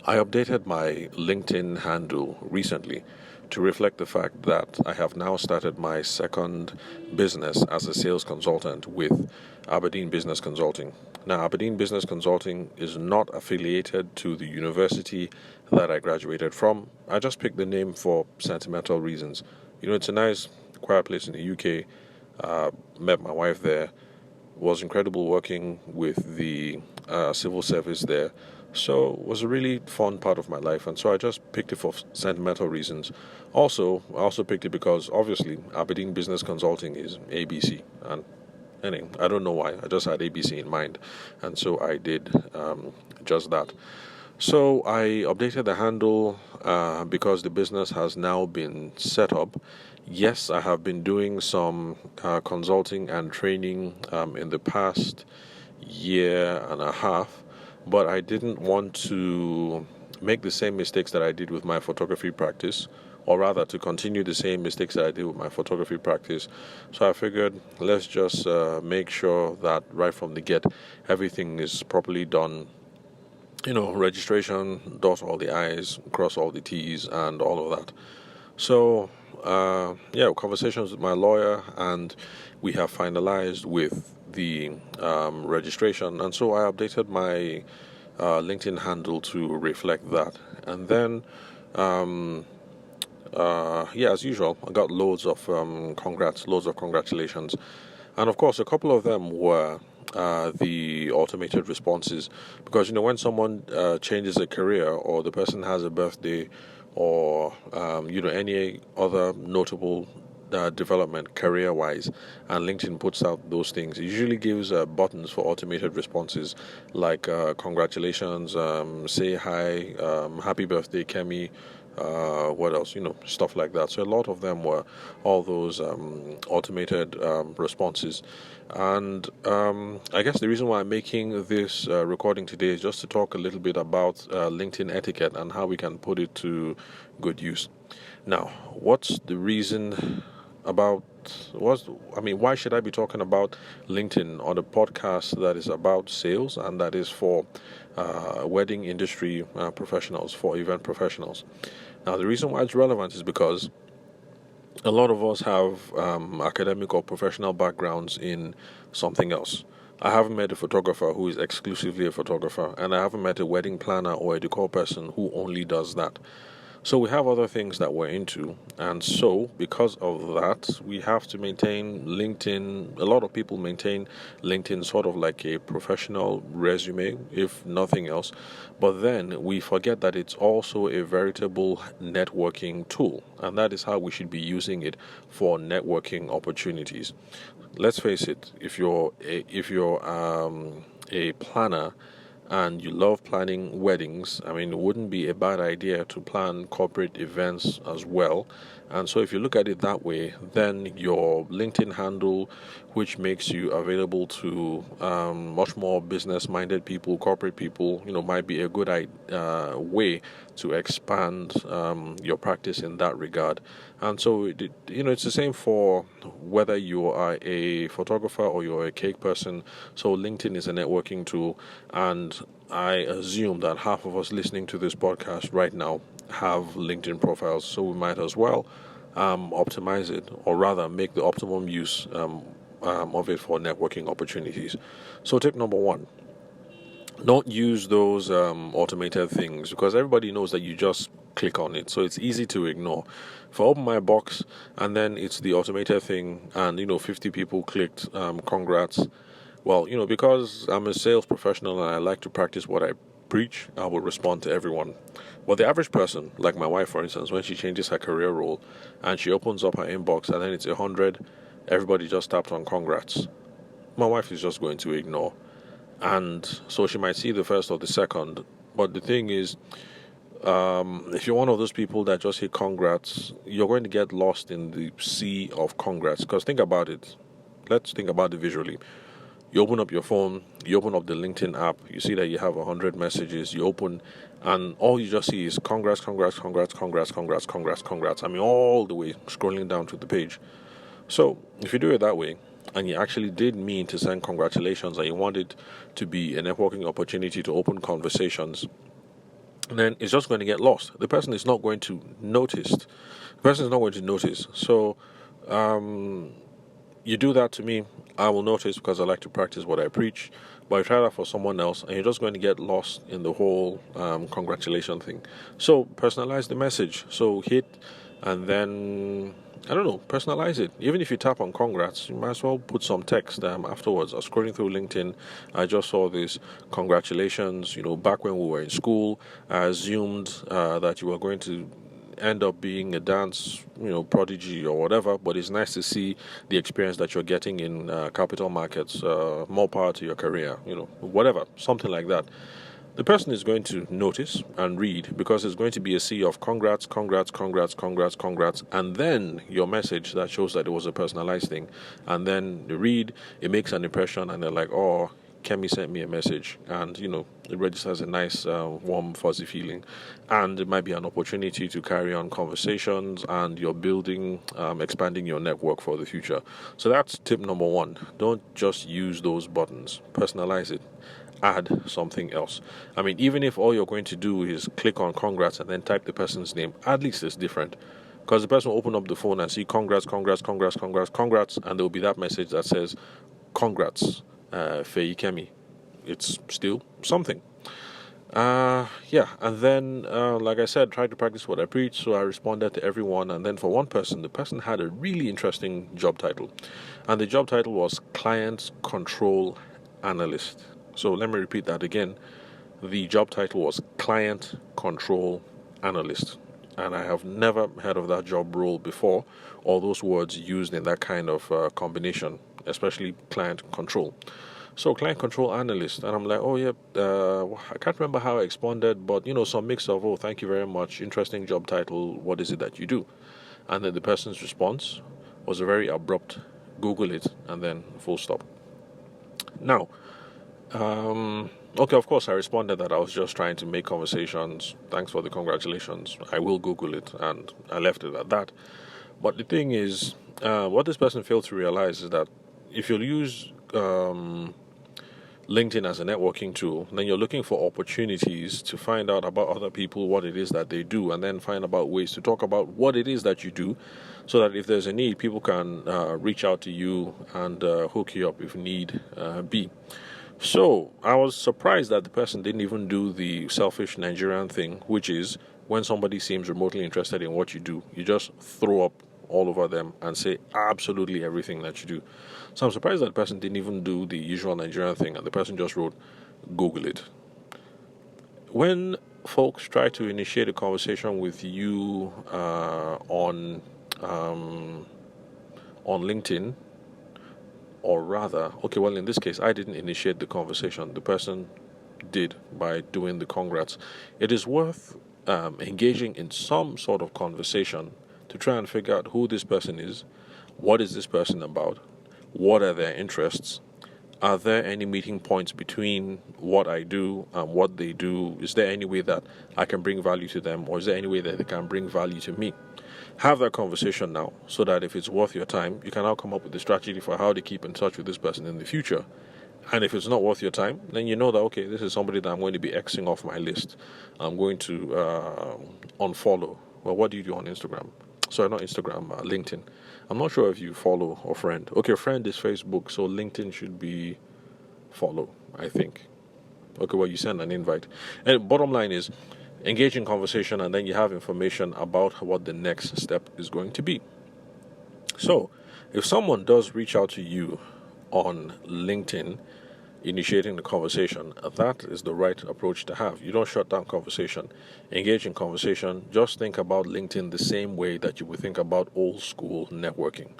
I updated my LinkedIn handle recently to reflect the fact that I have now started my second business as a sales consultant with Aberdeen Business Consulting. Now, Aberdeen Business Consulting is not affiliated to the university that I graduated from. I just picked the name for sentimental reasons. It's a nice, quiet place in the UK. Met my wife there. Was incredible working with the civil service there. So it was a really fun part of my life, and so I just picked it for sentimental reasons. I also picked it because obviously Aberdeen Business Consulting is ABC, and anyway, I don't know why. I just had ABC in mind, and so I did just that. So I updated the handle because the business has now been set up. Yes, I have been doing some consulting and training in the past year and a half, but I didn't want to make the same mistakes that I did with my photography practice, or rather to continue the same mistakes that I did with my photography practice. So I figured let's just make sure that right from the get everything is properly done. Registration, dot all the I's, cross all the T's, and all of that. So, conversations with my lawyer, and we have finalized with the registration. And so I updated my LinkedIn handle to reflect that. And then, as usual, I got loads of loads of congratulations. And of course, a couple of them were the automated responses. Because, when someone changes a career, or the person has a birthday, or any other notable development career-wise, and LinkedIn puts out those things, it usually gives buttons for automated responses like congratulations, say hi, happy birthday, Kemi. What else? Stuff like that. So a lot of them were all those automated responses. And I guess the reason why I'm making this recording today is just to talk a little bit about LinkedIn etiquette and how we can put it to good use. Now, what's the reason about why should I be talking about LinkedIn on a podcast that is about sales and that is for wedding industry professionals, for event professionals? Now, the reason why it's relevant is because a lot of us have academic or professional backgrounds in something else. I haven't met a photographer who is exclusively a photographer, and I haven't met a wedding planner or a decor person who only does that. So we have other things that we're into, and so because of that, we have to maintain LinkedIn. A lot of people maintain LinkedIn sort of like a professional resume, if nothing else. But then we forget that it's also a veritable networking tool, and that is how we should be using it for networking opportunities. Let's face it, if you're a planner and you love planning weddings, it wouldn't be a bad idea to plan corporate events as well. And so if you look at it that way, then your LinkedIn handle, which makes you available to much more business-minded people, corporate people, might be a good way to expand your practice in that regard. And so, it's the same for whether you are a photographer or you're a cake person. So LinkedIn is a networking tool, and I assume that half of us listening to this podcast right now have LinkedIn profiles, so we might as well optimize it, or rather make the optimum use of it for networking opportunities. So tip number one: don't use those automated things, because everybody knows that you just click on it, so it's easy to ignore. If I open my box and then it's the automated thing, and 50 people clicked congrats, well, because I'm a sales professional and I like to practice what I preach, I will respond to everyone. But the average person, like my wife, for instance, when she changes her career role and she opens up her inbox and then it's 100, everybody just tapped on congrats. My wife is just going to ignore. And so she might see the first or the second. But the thing is, if you're one of those people that just hit congrats, you're going to get lost in the sea of congrats. Because think about it. Let's think about it visually. You open up your phone, you open up the LinkedIn app, you see that you have 100 messages, you open, and all you just see is congrats, congrats, congrats, congrats, congrats, congrats, congrats. All the way scrolling down to the page. So if you do it that way, and you actually did mean to send congratulations, and you want it to be a networking opportunity to open conversations, then it's just going to get lost. The person is not going to notice. The person is not going to notice. So, you do that to me, I will notice because I like to practice what I preach. But you try that for someone else, and you're just going to get lost in the whole congratulation thing. So personalize the message. So hit, and then I don't know, personalize it. Even if you tap on congrats, you might as well put some text afterwards. I was scrolling through LinkedIn. I just saw this congratulations. Back when we were in school, I assumed that you were going to end up being a dance, prodigy or whatever. But it's nice to see the experience that you're getting in capital markets. More power to your career, whatever, something like that. The person is going to notice and read because it's going to be a sea of congrats, congrats, congrats, congrats, congrats, and then your message that shows that it was a personalized thing. And then they read, it makes an impression, and they're like, oh, Kemi sent me a message, and it registers a nice, warm, fuzzy feeling, and it might be an opportunity to carry on conversations, and you're building, expanding your network for the future. So that's tip number one. Don't just use those buttons. Personalize it. Add something else. I mean, even if all you're going to do is click on congrats and then type the person's name, at least it's different. Because the person will open up the phone and see congrats, congrats, congrats, congrats, congrats, and there will be that message that says congrats, Fei Kemi. It's still something. Yeah, and then, like I said, try to practice what I preach. So I responded to everyone, and then for one person, the person had a really interesting job title, and the job title was Client Control Analyst. So let me repeat that again. The job title was Client Control Analyst, and I have never heard of that job role before, or those words used in that kind of combination, especially client control. So client control analyst, and I'm like, oh yeah, I can't remember how I responded, but some mix of, oh, thank you very much, interesting job title, what is it that you do? And then the person's response was a very abrupt, Google it, and then full stop. Now, okay, of course, I responded that I was just trying to make conversations. Thanks for the congratulations. I will Google it, and I left it at that. But the thing is, what this person failed to realize is that if you'll use LinkedIn as a networking tool, then you're looking for opportunities to find out about other people, what it is that they do, and then find about ways to talk about what it is that you do, so that if there's a need, people can reach out to you and hook you up if need be. So I was surprised that the person didn't even do the selfish Nigerian thing, which is when somebody seems remotely interested in what you do, you just throw up all over them and say absolutely everything that you do. So I'm surprised that the person didn't even do the usual Nigerian thing, and the person just wrote, Google it. When folks try to initiate a conversation with you on LinkedIn, or rather, okay, well, in this case, I didn't initiate the conversation. The person did by doing the congrats. It is worth engaging in some sort of conversation to try and figure out who this person is, what is this person about, what are their interests, are there any meeting points between what I do and what they do, is there any way that I can bring value to them, or is there any way that they can bring value to me? Have that conversation now, so that if it's worth your time, you can now come up with a strategy for how to keep in touch with this person in the future. And if it's not worth your time, then you know that, okay, this is somebody that I'm going to be Xing off my list. I'm going to unfollow. Well, what do you do on Instagram? Sorry, not Instagram, LinkedIn. I'm not sure if you follow or friend. Okay, friend is Facebook, so LinkedIn should be follow, I think. Okay, well, you send an invite. And bottom line is, engage in conversation, and then you have information about what the next step is going to be. So, if someone does reach out to you on LinkedIn, initiating the conversation, that is the right approach to have. You don't shut down conversation. Engage in conversation. Just think about LinkedIn the same way that you would think about old school networking.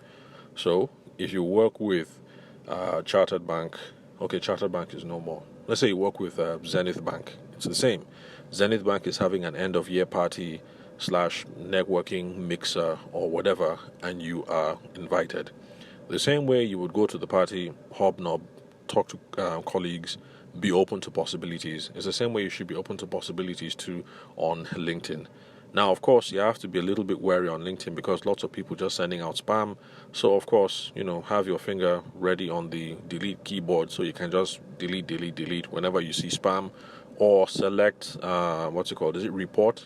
So, if you work with Chartered Bank, okay, Chartered Bank is no more. Let's say you work with Zenith Bank. It's the same. Zenith Bank is having an end of year party / networking mixer or whatever, and you are invited. The same way you would go to the party, hobnob, talk to colleagues, be open to possibilities. It's the same way you should be open to possibilities too on LinkedIn. Now, of course, you have to be a little bit wary on LinkedIn because lots of people just sending out spam. So, of course, have your finger ready on the delete keyboard so you can just delete whenever you see spam or select what's it called? Is it report?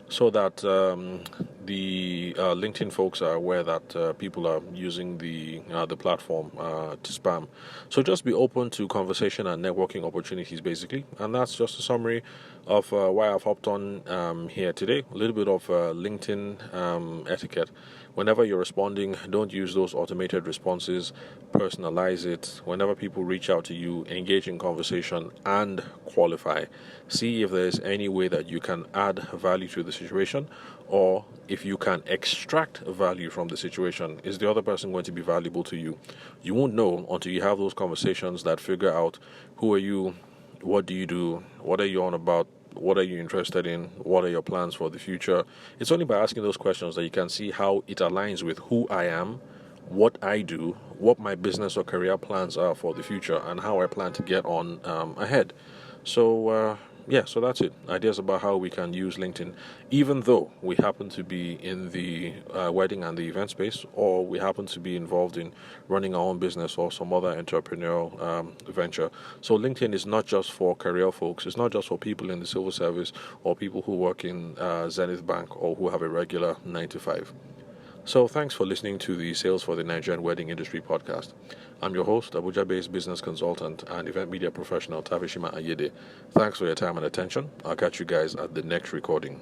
So that the LinkedIn folks are aware that people are using the platform to spam. So just be open to conversation and networking opportunities, basically. And that's just a summary of why I've hopped on here today. A little bit of LinkedIn etiquette. Whenever you're responding, don't use those automated responses. Personalize it. Whenever people reach out to you, engage in conversation and qualify. See if there's any way that you can add value to the situation, or if you can extract value from the situation. Is the other person going to be valuable to you? You won't know until you have those conversations that figure out who are you, what do you do, what are you on about, what are you interested in, what are your plans for the future. It's only by asking those questions that you can see how it aligns with who I am, what I do, what my business or career plans are for the future, and how I plan to get on ahead. So, so that's it. Ideas about how we can use LinkedIn, even though we happen to be in the wedding and the event space, or we happen to be involved in running our own business or some other entrepreneurial venture. So LinkedIn is not just for career folks. It's not just for people in the civil service or people who work in Zenith Bank or who have a regular 9 to 5. So thanks for listening to the Sales for the Nigerian Wedding Industry podcast. I'm your host, Abuja-based business consultant and event media professional Tavishima Ayede. Thanks for your time and attention. I'll catch you guys at the next recording.